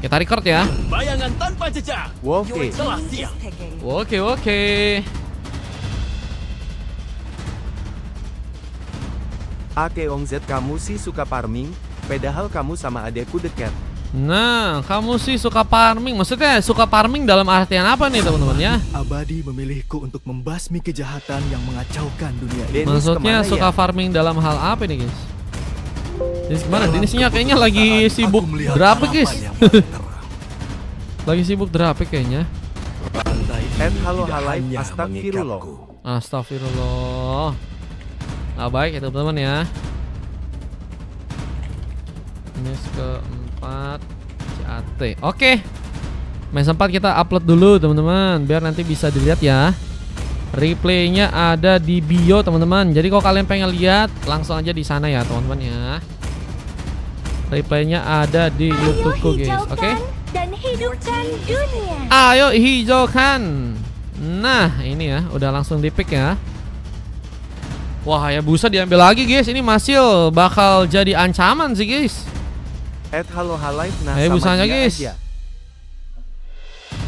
Kita record ya. Bayangan tanpa jejak. Oke. Telah siap. Oke. Ong Z, kamu sih suka farming, padahal kamu sama adekku dekat. Nah, kamu sih suka farming. Maksudnya suka farming dalam artian apa nih teman-teman ya? Abadi memilihku untuk membasmi kejahatan yang mengacaukan dunia ini. Dennis Maksudnya kemana suka ya? farming dalam hal apa nih guys? Dennis gimana? Dennisnya kayaknya lagi sibuk drape guys. Lagi sibuk drape kayaknya. Halo halai, astagfirullah. Astagfirullah. Nah baik itu teman-teman ya. Match keempat CAT. Oke. Match 4 kita upload dulu teman-teman, biar nanti bisa dilihat ya. Replaynya ada di bio teman-teman. Jadi kalau kalian pengen lihat langsung aja di sana ya teman-teman ya. Replaynya ada di YouTubeku guys. Oke. Dan hidupkan dunia. Ayo hijaukan. Nah ini ya, udah langsung di pick ya. Wah ya busa diambil lagi guys. Ini Masil bakal jadi ancaman sih guys. Halo halai, nah Ayo sama busanya dia guys. aja.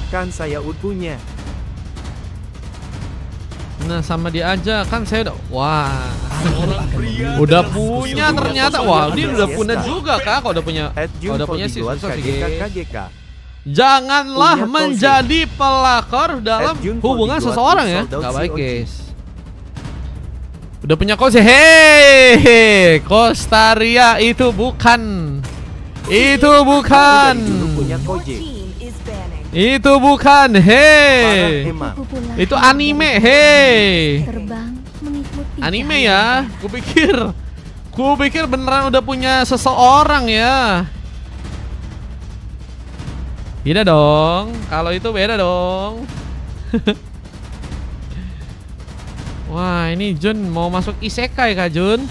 Kan saya punya. Nah sama dia aja kan saya udah. Wah Orang pria udah dengan punya sosok ternyata. yang Wah kosong dia yang udah biasa. punya juga kak. Kalau udah punya, Jun udah punya sih Fortitude susah sih KGK guys. KGK. Janganlah Punya menjadi pelakor dalam Jun hubungan Fortitude seseorang ya. sold out Gak baik COG. guys. Udah punya Kose. Hei Kostaria itu bukan. Itu Aku bukan. dari dulu punya Koje. Itu bukan. Hei Parah Emma. itu anime. Hei Terbang mengikuti anime cahaya. ya. Kupikir beneran udah punya seseorang ya. Beda dong. Kalau itu beda dong. Wah ini Jun mau masuk isekai kah Jun?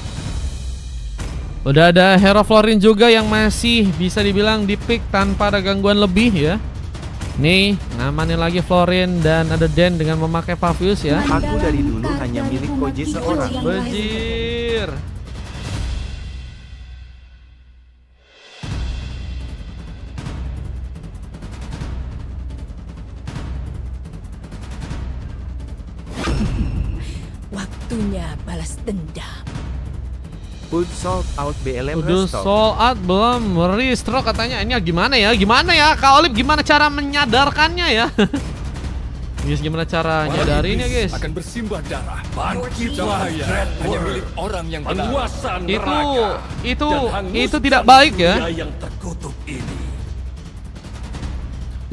Udah ada Hero Florin juga yang masih bisa dibilang di pick tanpa ada gangguan lebih ya. Nih ngamanin lagi Florin dan ada Den dengan memakai Pavius ya. Aku dari dulu hanya milik Koje seorang. Bejir. Waktunya balas dendam. Food sold out BLM Udah restock. sold out belum? Restock katanya. Ini gimana ya? Gimana ya Kak Olip? Gimana cara menyadarkannya ya? Guys gimana cara nyadarinnya guys? Akan bersimbah darah. Bangkit cahaya hanya milik orang yang penguasa Itu tidak baik ya. Yang terkutuk ini.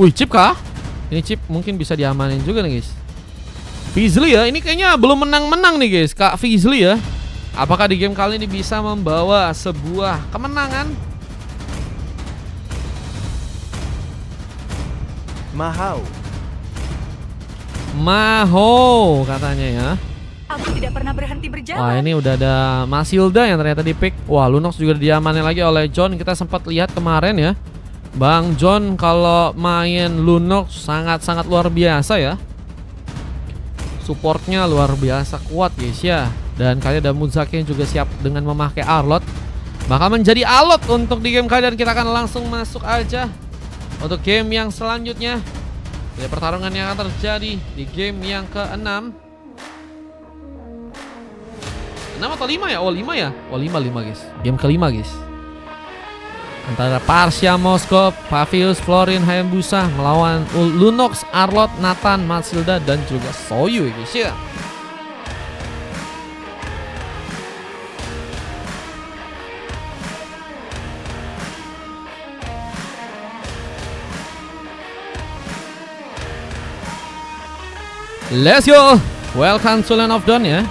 Wih chip kah? Ini chip mungkin bisa diamanin juga nih guys. Fizli ya, ini kayaknya belum menang-menang nih guys, Kak Fizli ya. Apakah di game kali ini bisa membawa sebuah kemenangan? Maho katanya ya. Aku tidak pernah berhenti berjalan. Wah ini udah ada Masilda yang ternyata di pick. Wah Lunox juga diamanin lagi oleh John. Kita sempat lihat kemarin ya, Bang John kalau main Lunox sangat-sangat luar biasa ya. Supportnya luar biasa kuat guys ya. Dan kali ada Muzaki yang juga siap dengan memakai Arlot. Bakal menjadi Alot untuk di game kali. Dan kita akan langsung masuk aja untuk game yang selanjutnya. Dari pertarungan yang akan terjadi di game yang ke-6. 6 atau 5 ya? Oh 5 ya? Oh 5 guys. Game ke-5 guys. Antara Parsia Moskov, Pavius, Florin, Hayabusa melawan Lunox, Arlot, Nathan, Matilda dan juga Soyu guys ya. Let's go. Welcome to Land of Dawn ya.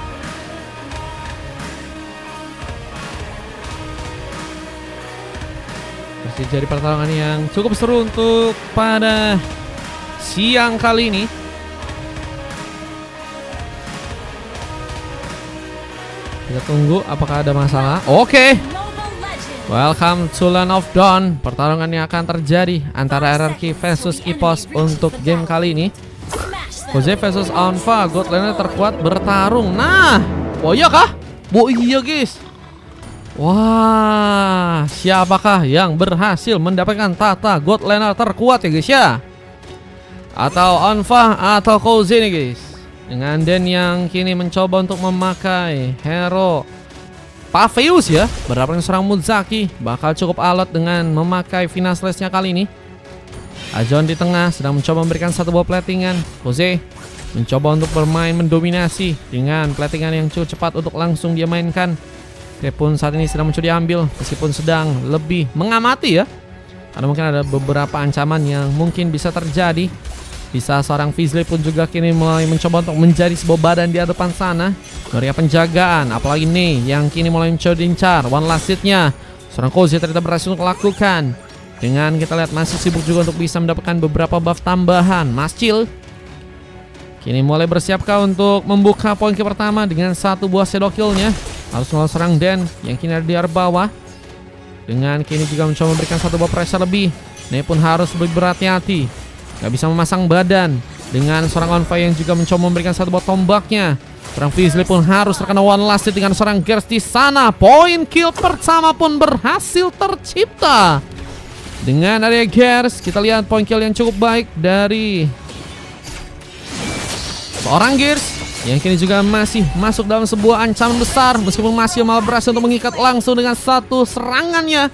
Jadi pertarungan yang cukup seru untuk pada siang kali ini. Kita tunggu apakah ada masalah. Oke. Welcome to Land of Dawn. Pertarungan yang akan terjadi antara RRQ versus EPOS untuk game kali ini. Jose versus Anfa, God laner terkuat bertarung. Nah, oh iya kah? Oh iya guys. Wah, siapakah yang berhasil mendapatkan tata God laner terkuat ya guys ya? Atau Onfa atau Koze nih guys. Dengan Den yang kini mencoba untuk memakai hero Paveus ya, berhadapan serang Muzaki. Bakal cukup alot dengan memakai final slash-nya kali ini. Ajon di tengah sedang mencoba memberikan satu buah platingan. Koze mencoba untuk bermain mendominasi dengan platingan yang cukup cepat untuk langsung dia mainkan. Dia pun saat ini sedang mencoba diambil, meskipun sedang lebih mengamati ya, karena mungkin ada beberapa ancaman yang mungkin bisa terjadi. Bisa seorang Fizzly pun juga kini mulai mencoba untuk menjadi sebuah badan di depan sana. Meriah penjagaan, apalagi nih yang kini mulai mencoba diincar. One last hit-nya seorang Koze ternyata berhasil untuk lakukan. Dengan kita lihat masih sibuk juga untuk bisa mendapatkan beberapa buff tambahan. Mas Chill kini mulai bersiapkah untuk membuka poin ke pertama dengan satu buah shadow kill-nya. Harus melawan serang Den yang kini ada di area bawah. Dengan kini juga mencoba memberikan satu buah pressure lebih. Ini pun harus lebih berhati-hati, gak bisa memasang badan. Dengan seorang Onfa yang juga mencoba memberikan satu buah tombaknya. Serang Fizzly pun harus terkena one last hit dengan seorang Gears di sana. Poin kill pertama pun berhasil tercipta. Dengan area Gears, kita lihat poin kill yang cukup baik dari seorang Gears yang kini juga masih masuk dalam sebuah ancaman besar, meskipun masih malah berhasil untuk mengikat langsung dengan satu serangannya.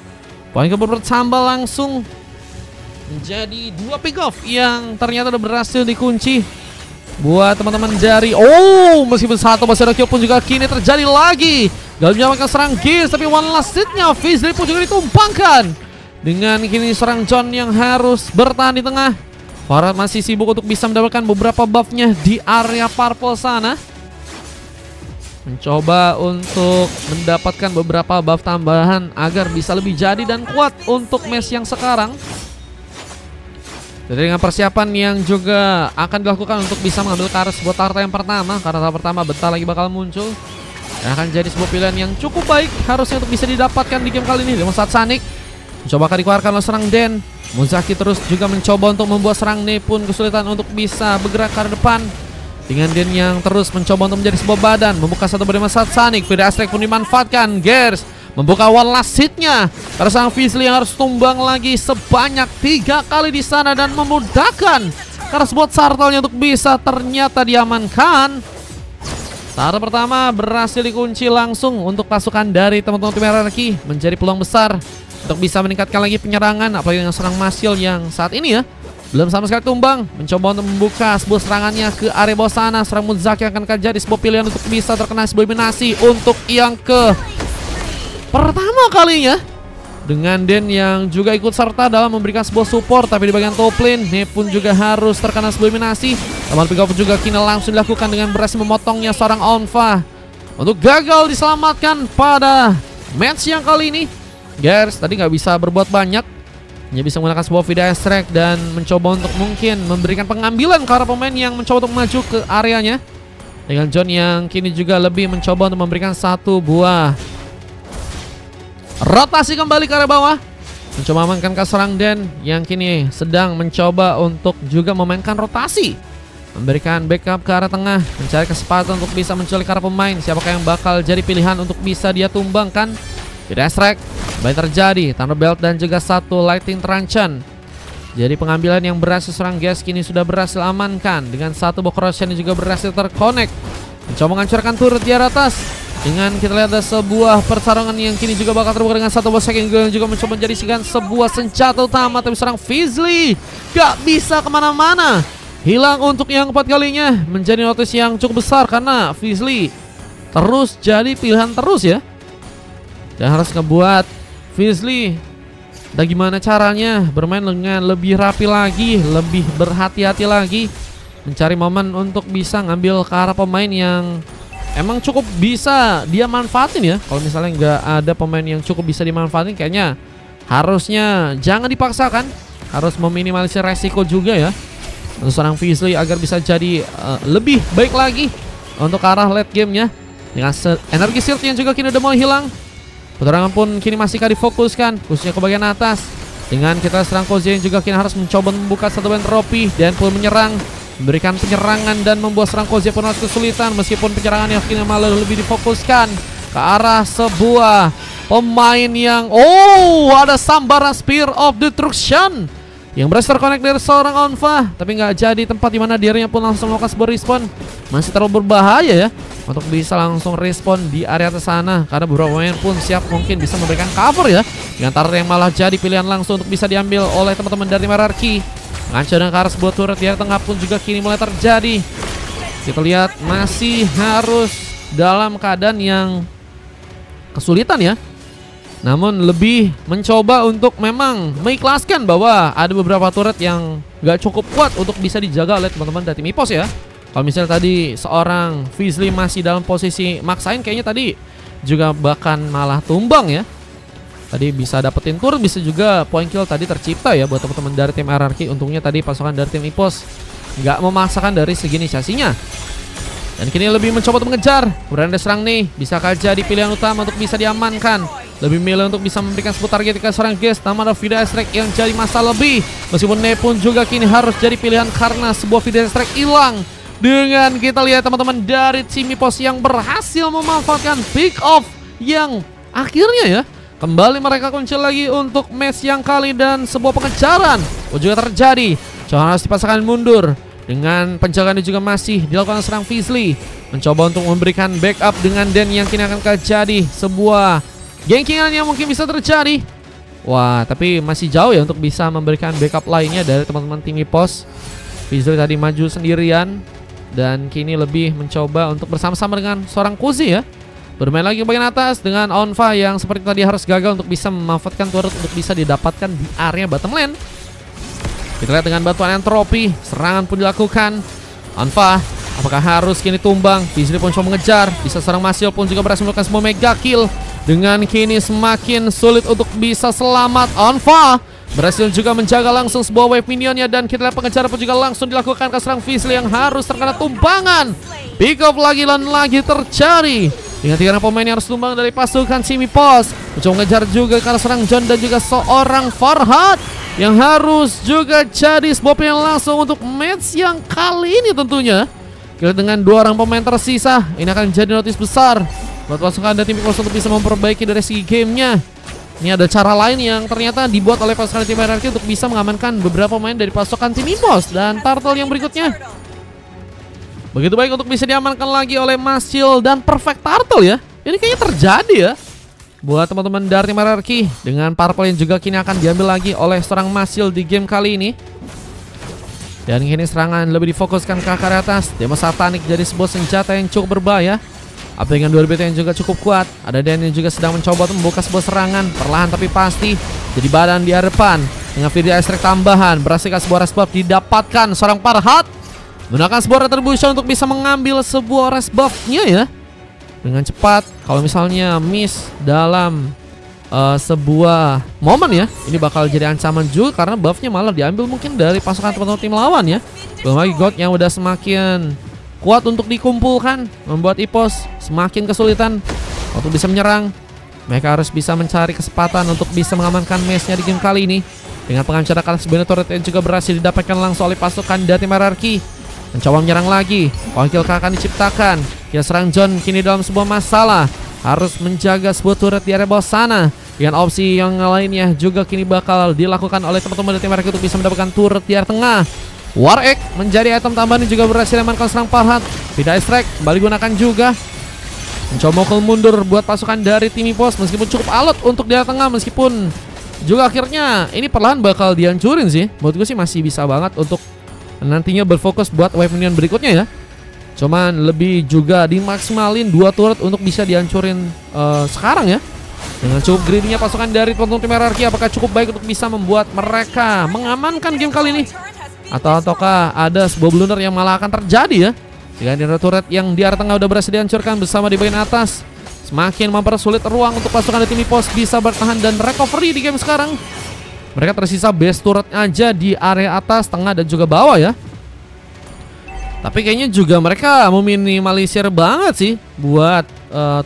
Poin kill bertambah langsung menjadi 2 pick off yang ternyata udah berhasil dikunci buat teman-teman dari meskipun satu masih kill pun juga kini terjadi lagi. Gak menyamakan serang Gears, tapi one last hit-nya Fizzly pun juga ditumpangkan. Dengan kini serang John yang harus bertahan di tengah. Farad masih sibuk untuk bisa mendapatkan beberapa buff-nya di area purple sana. Mencoba untuk mendapatkan beberapa buff tambahan agar bisa lebih jadi dan kuat untuk match yang sekarang. Jadi dengan persiapan yang juga akan dilakukan untuk bisa mengambil ke arah sebuah tarta yang pertama. Karena tarta pertama bentar lagi bakal muncul. Dan akan jadi sebuah pilihan yang cukup baik harusnya untuk bisa didapatkan di game kali ini. Dengan saat Sonic mencoba akan dikeluarkan oleh serang Den. Muzaki terus juga mencoba untuk membuat serang Ne pun kesulitan untuk bisa bergerak ke arah depan. Dengan Den yang terus mencoba untuk menjadi sebuah badan, membuka satu berdema saat Sonic. Vida Astrek pun dimanfaatkan. Gears membuka one last hit-nya. Karena sang Fizzly yang harus tumbang lagi sebanyak 3 kali di sana dan memudahkan karena sebuah sartalnya untuk bisa ternyata diamankan. Sartal pertama berhasil dikunci langsung untuk pasukan dari teman-teman tim Hierarchy. Menjadi peluang besar untuk bisa meningkatkan lagi penyerangan, apalagi dengan serang Masil yang saat ini ya belum sama sekali tumbang. Mencoba untuk membuka sebuah serangannya ke area bawah sana. Serang Muzaki akan jadi sebuah pilihan untuk bisa terkena sebuah eliminasi untuk yang ke pertama kalinya. Dengan Den yang juga ikut serta dalam memberikan sebuah support, tapi di bagian top lane Ne pun juga harus terkena sebuah eliminasi. Teman pick up juga kini langsung dilakukan dengan berhasil memotongnya seorang Onfa untuk gagal diselamatkan pada match yang kali ini. Gears tadi nggak bisa berbuat banyak, hanya bisa menggunakan sebuah Vida Astrek dan mencoba untuk mungkin memberikan pengambilan ke arah pemain yang mencoba untuk maju ke areanya. Dengan John yang kini juga lebih mencoba untuk memberikan satu buah rotasi kembali ke area bawah. Mencoba mengamankan ke serang Den yang kini sedang mencoba untuk juga memainkan rotasi. Memberikan backup ke arah tengah, mencari kesempatan untuk bisa menculik ke arah pemain. Siapakah yang bakal jadi pilihan untuk bisa dia tumbangkan? Vida Astrek baik terjadi, Thunder Belt dan juga satu Lightning Truncheon. Jadi pengambilan yang berhasil serang Gears kini sudah berhasil amankan. Dengan satu buah corrosion yang juga berhasil terconnect. Mencoba menghancurkan turret di atas. Dengan kita lihat ada sebuah pertarungan yang kini juga bakal terbuka dengan satu buah second yang juga mencoba menjadikan sebuah senjata utama. Tapi serang Fizzly gak bisa kemana-mana. Hilang untuk yang keempat kalinya. Menjadi notice yang cukup besar karena Fizzly terus jadi pilihan terus ya. Dan harus ngebuat Fizzly dan gimana caranya bermain dengan lebih rapi lagi, lebih berhati-hati lagi, mencari momen untuk bisa ngambil ke arah pemain yang emang cukup bisa dia manfaatin ya. Kalau misalnya nggak ada pemain yang cukup bisa dimanfaatin, kayaknya harusnya jangan dipaksakan, harus meminimalisir resiko juga ya untuk seorang Fizzly agar bisa jadi lebih baik lagi untuk ke arah late gamenya. Dengan energi shield yang juga kini udah mulai hilang. Penerangan pun kini masih difokuskan khususnya ke bagian atas. Dengan kita serang Koze yang juga kini harus mencoba membuka satu band tropi dan pun menyerang, memberikan penyerangan dan membuat serang Koze pun harus kesulitan. Meskipun penyerangan yang kini malah lebih difokuskan ke arah sebuah pemain yang ada sambaran Spear of Destruction yang berhasil terkonek dari seorang Onfa, tapi nggak jadi tempat di mana dirinya pun langsung melakukan sebuah respawn. Masih terlalu berbahaya ya untuk bisa langsung respawn di area atas sana, karena beberapa pemain pun siap mungkin bisa memberikan cover ya. Dengan turret yang malah jadi pilihan langsung untuk bisa diambil oleh teman-teman dari Hierarchy. Ngancur dengan ke arah sebuah turret di area tengah pun juga kini mulai terjadi. Kita lihat masih harus dalam keadaan yang kesulitan ya, namun lebih mencoba untuk memang mengikhlaskan bahwa ada beberapa turret yang gak cukup kuat untuk bisa dijaga oleh teman-teman dari tim EPOS ya. Kalau misalnya tadi seorang Fizly masih dalam posisi maksain, kayaknya tadi juga bahkan malah tumbang ya. Tadi bisa dapetin turret, bisa juga point kill tadi tercipta ya buat teman-teman dari tim Hierarchy. Untungnya tadi pasukan dari tim EPOS gak memaksakan dari segi inisiasinya. Dan kini lebih mencoba untuk mengejar. Kemudian ada serang nih, bisakah jadi pilihan utama untuk bisa diamankan? Lebih milih untuk bisa memberikan sebuah target ke seorang guest. Nama ada Vida Strike yang jadi masalah lebih. Meskipun Ne pun juga kini harus jadi pilihan karena sebuah Vida Strike hilang. Dengan kita lihat teman-teman dari tim EPOS yang berhasil memanfaatkan pick off yang akhirnya ya kembali mereka kunci lagi untuk match yang kali, dan sebuah pengejaran juga terjadi. Coba harus dipasangkan mundur. Dengan penjagaan juga masih dilakukan serang Fizly, mencoba untuk memberikan backup dengan Den yang kini akan terjadi sebuah gengkingan yang mungkin bisa terjadi. Wah, tapi masih jauh ya untuk bisa memberikan backup lainnya dari teman-teman tim EPOS. Fizly tadi maju sendirian dan kini lebih mencoba untuk bersama-sama dengan seorang Kuzi ya, bermain lagi bagian atas dengan Onfa yang seperti tadi harus gagal untuk bisa memanfaatkan turret untuk bisa didapatkan di area bottom lane. Kita lihat dengan bantuan entropi, serangan pun dilakukan. Onfa, apakah harus kini tumbang? Fizly pun coba mengejar, bisa seorang Masil pun juga berhasil melakukan semua mega kill. Dengan kini semakin sulit untuk bisa selamat. Onfa berhasil juga menjaga langsung sebuah wave minionnya, dan kita lihat pengejaran pun juga langsung dilakukan ke serang Fizly yang harus terkena tumbangan. Pick up lagi dan lagi terjadi. Dengan 3 pemain yang harus tumbang dari pasukan tim EPOS. Mencoba mengejar juga karena serang John dan juga seorang Farhad yang harus juga jadi sebuah pilihan langsung untuk match yang kali ini tentunya. Kita dengan 2 orang pemain tersisa, ini akan jadi notis besar buat pasukan dari tim EPOS untuk bisa memperbaiki dari segi gamenya. Ini ada cara lain yang ternyata dibuat oleh pasukan tim Hierarchy untuk bisa mengamankan beberapa pemain dari pasukan tim EPOS. Dan turtle yang berikutnya begitu baik untuk bisa diamankan lagi oleh Masil dan Perfect Turtle ya. Ini kayaknya terjadi ya buat teman-teman dari tim Hierarchy, dengan purple yang juga kini akan diambil lagi oleh seorang Masil di game kali ini. Dan kini serangan lebih difokuskan ke area atas. Demo Satanik jadi sebuah senjata yang cukup berbahaya. Apa dengan 2 BT yang juga cukup kuat. Ada Dan yang juga sedang mencoba untuk membuka sebuah serangan perlahan tapi pasti. Jadi badan di hadapan dengan video strike tambahan, berhasil sebuah resbuff didapatkan seorang Farhad. Menggunakan sebuah retribution untuk bisa mengambil sebuah resbuff-nya ya dengan cepat. Kalau misalnya miss dalam sebuah momen ya, ini bakal jadi ancaman juga karena buffnya malah diambil mungkin dari pasukan teman-teman tim lawan ya. Belum lagi God yang udah semakin kuat untuk dikumpulkan, membuat EPOS semakin kesulitan untuk bisa menyerang. Mereka harus bisa mencari kesempatan untuk bisa mengamankan match-nya di game kali ini. Dengan pengancaran atas sebenarnya turret yang juga berhasil didapatkan langsung oleh pasukan dari tim Hierarchy. Mencoba menyerang lagi, wakil akan diciptakan. Kita serang John kini dalam sebuah masalah, harus menjaga sebuah turret di area bawah sana. Dengan opsi yang lainnya juga kini bakal dilakukan oleh teman-teman dari tim Hierarchy untuk bisa mendapatkan turret di area tengah. War Egg menjadi item tambahan yang juga berhasil diamankan serang Farhad. Vida Strike kembali gunakan juga. Mencoba mukul mundur buat pasukan dari tim EPOS, meskipun cukup alot untuk di area tengah, meskipun juga akhirnya ini perlahan bakal dihancurin sih. Menurut gue sih masih bisa banget untuk nantinya berfokus buat wave minion berikutnya ya. Cuman lebih juga dimaksimalin 2 turret untuk bisa dihancurin sekarang ya. Dengan cukup greedy-nya pasukan dari teman-teman tim Hierarchy, apakah cukup baik untuk bisa membuat mereka mengamankan game kali ini? Ataukah ada sebuah blunder yang malah akan terjadi ya? Dengan turret yang di area tengah udah berhasil dihancurkan bersama di bagian atas, semakin mempersulit ruang untuk pasukan dari tim EPOS bisa bertahan dan recovery di game sekarang. Mereka tersisa base turret aja di area atas, tengah dan juga bawah ya. Tapi kayaknya juga mereka meminimalisir banget sih buat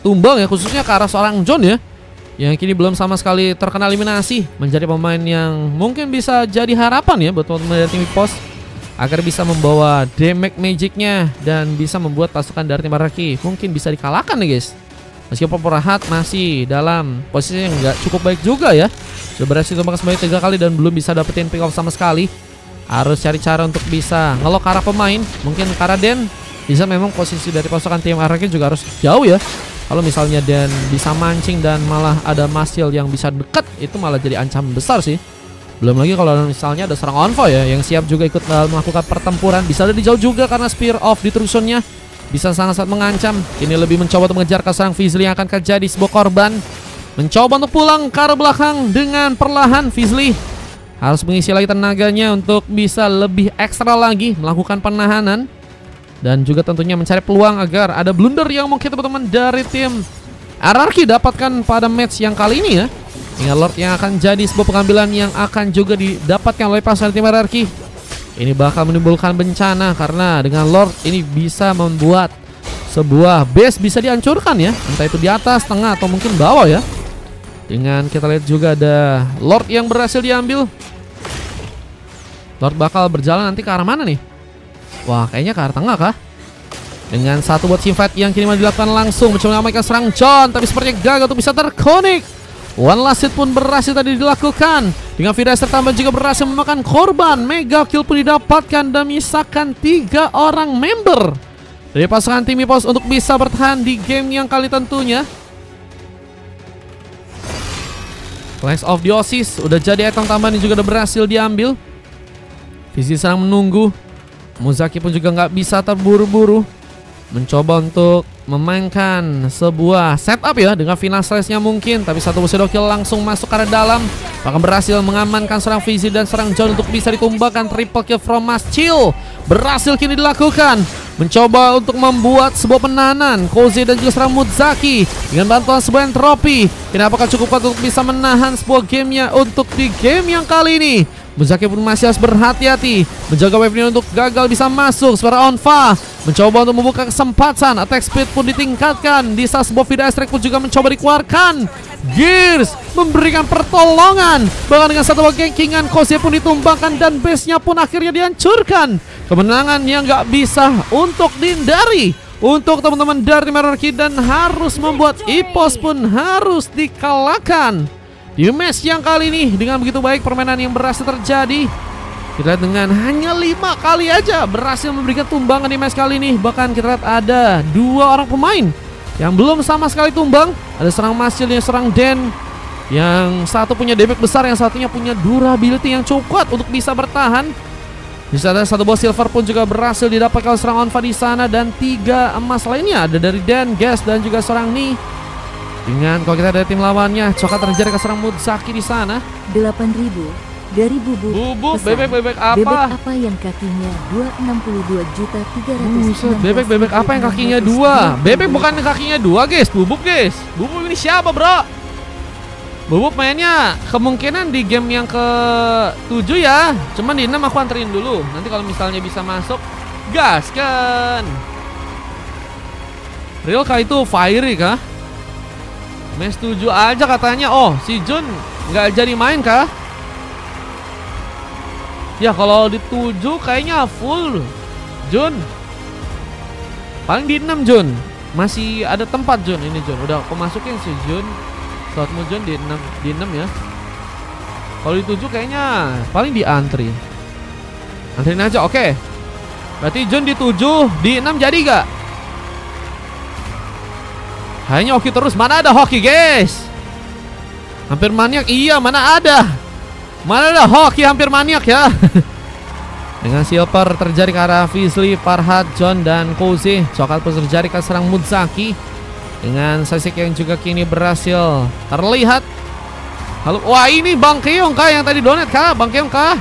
tumbang ya, khususnya ke arah seorang John ya, yang kini belum sama sekali terkena eliminasi, menjadi pemain yang mungkin bisa jadi harapan ya buat teman-teman dari tim EPOS agar bisa membawa damage magic-nya dan bisa membuat pasukan dari tim Hierarchy mungkin bisa dikalahkan nih guys. Meskipun Parhat masih dalam posisi yang nggak cukup baik juga ya. Sudah berhasil tumbang sebanyak 3 kali dan belum bisa dapetin pick off sama sekali. Harus cari cara untuk bisa ngelok arah pemain. Mungkin Karaden bisa, memang posisi dari pasukan tim RRQ juga harus jauh ya. Kalau misalnya Den bisa mancing dan malah ada Masil yang bisa dekat, itu malah jadi ancaman besar sih. Belum lagi kalau misalnya ada serang Onvo ya yang siap juga ikut melakukan pertempuran. Bisa ada di jauh juga karena Spear of Destruction-nya bisa sangat-sangat mengancam. Kini lebih mencoba untuk mengejar ke serang Fizli yang akan terjadi sebuah korban. Mencoba untuk pulang ke arah belakang dengan perlahan. Fizli harus mengisi lagi tenaganya untuk bisa lebih ekstra lagi melakukan penahanan. Dan juga tentunya mencari peluang agar ada blunder yang mungkin teman-teman dari tim RRQ dapatkan pada match yang kali ini ya. Ingat Lord yang akan jadi sebuah pengambilan yang akan juga didapatkan oleh pasukan tim RRQ. Ini bakal menimbulkan bencana karena dengan Lord ini bisa membuat sebuah base bisa dihancurkan ya. Entah itu di atas, tengah, atau mungkin bawah ya. Dengan kita lihat juga ada Lord yang berhasil diambil. Lord bakal berjalan nanti ke arah mana nih? Wah, kayaknya ke arah tengah kah? Dengan satu buat teamfight yang kini mau dilakukan langsung, mencoba mengamankan serang John, tapi sepertinya gagal untuk bisa terkonek. One last hit pun berhasil tadi dilakukan. Dengan Vidaster tambah juga berhasil memakan korban. Mega kill pun didapatkan dan menyisakan 3 orang member dari pasangan tim EPOS untuk bisa bertahan di game yang kali tentunya. Clash of the Oasis udah jadi item tambahan yang juga udah berhasil diambil. Visi sedang menunggu. Muzaki pun juga nggak bisa terburu-buru. Mencoba untuk memainkan sebuah setup ya dengan final slice-nya mungkin. Tapi satu Bushido kill langsung masuk ke arah dalam. Bahkan berhasil mengamankan serang Fizi dan serang John untuk bisa ditumbangkan. Triple kill from Maschil berhasil kini dilakukan. Mencoba untuk membuat sebuah penahanan. Koze dan juga serang Muzaki dengan bantuan sebuah entropi. Kini apakah cukup kuat untuk bisa menahan sebuah gamenya untuk di game yang kali ini? Muzaki pun masih harus berhati-hati menjaga wave-nya untuk gagal bisa masuk. Suara Onva mencoba untuk membuka kesempatan. Attack speed pun ditingkatkan. Di saat sebuah Vida Strike pun juga mencoba dikeluarkan. Gears memberikan pertolongan. Bahkan dengan satu gankingan, Koze pun ditumbangkan dan base-nya pun akhirnya dihancurkan. Kemenangan yang gak bisa untuk dihindari untuk teman-teman dari tim RRQ, dan harus membuat EPOS pun harus dikalahkan di match yang kali ini. Dengan begitu baik permainan yang berhasil terjadi. Kita lihat dengan hanya 5 kali aja berhasil memberikan tumbangan di match kali ini. Bahkan kita lihat ada 2 orang pemain yang belum sama sekali tumbang. Ada serang Masil, serang Den. Yang satu punya damage besar, yang satunya punya durability yang cukup kuat untuk bisa bertahan. Di sana satu buah silver pun juga berhasil didapatkan serang Onva di sana, dan 3 emas lainnya ada dari Den, Gas, dan juga serang Ni. Dengan kalau kita dari tim lawannya, coklat terjadi ke serang Muzaki di sana. 8.000 dari Bubuk. Bubuk, Pesan, bebek apa? Bebek apa yang kakinya 262.300. Bebek apa yang kakinya 2? Bebek bukan kakinya 2 guys, Bubuk guys. Bubuk ini siapa bro? Bubuk mainnya kemungkinan di game yang ke-7 ya. Cuman di 6 aku anterin dulu. Nanti kalau misalnya bisa masuk, gaskan. Real kah itu Fiery kah? Match 7 aja katanya. Oh, si Jun nggak jadi main kah? Ya kalau di 7 kayaknya full Jun. Paling di 6 Jun. Masih ada tempat Jun ini Jun. Udah aku masukin si Jun. Slotmu Jun di 6 ya. Kalau di 7 kayaknya paling di antri. Antrin aja, oke. Berarti Jun di 7, di 6 jadi gak? Hanya hoki terus, mana ada hoki guys? Hampir maniak, iya mana ada? Mana ada hoki hampir maniak ya? Dengan silver terjadi ke arah Fizli, Parhat, John, dan Koze. Coklat pun terjadi ke serang Muzaki. Dengan Sasik yang juga kini berhasil terlihat. Halo, wah ini Bang Keong kah yang tadi donate kah? Bang Keong kah?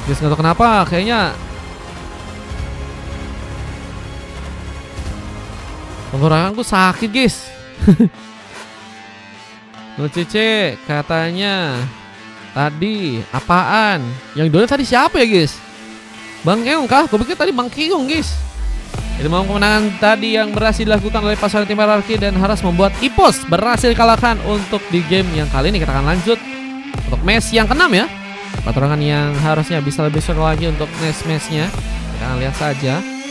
Guys, nggak tahu kenapa kayaknya tenggorokanku sakit guys. Nuh Cece katanya tadi apaan? Yang donate tadi siapa ya guys? Bang Keong kah? Gue pikir tadi Bang Keong guys. Itu mau kemenangan tadi yang berhasil dilakukan oleh pasangan tim RRQ, dan harus membuat EPOS berhasil dikalahkan untuk di game yang kali ini. Kita akan lanjut untuk match yang ke-6 ya. Pertarungan yang harusnya bisa lebih seru lagi untuk match-matchnya. Kita akan lihat saja.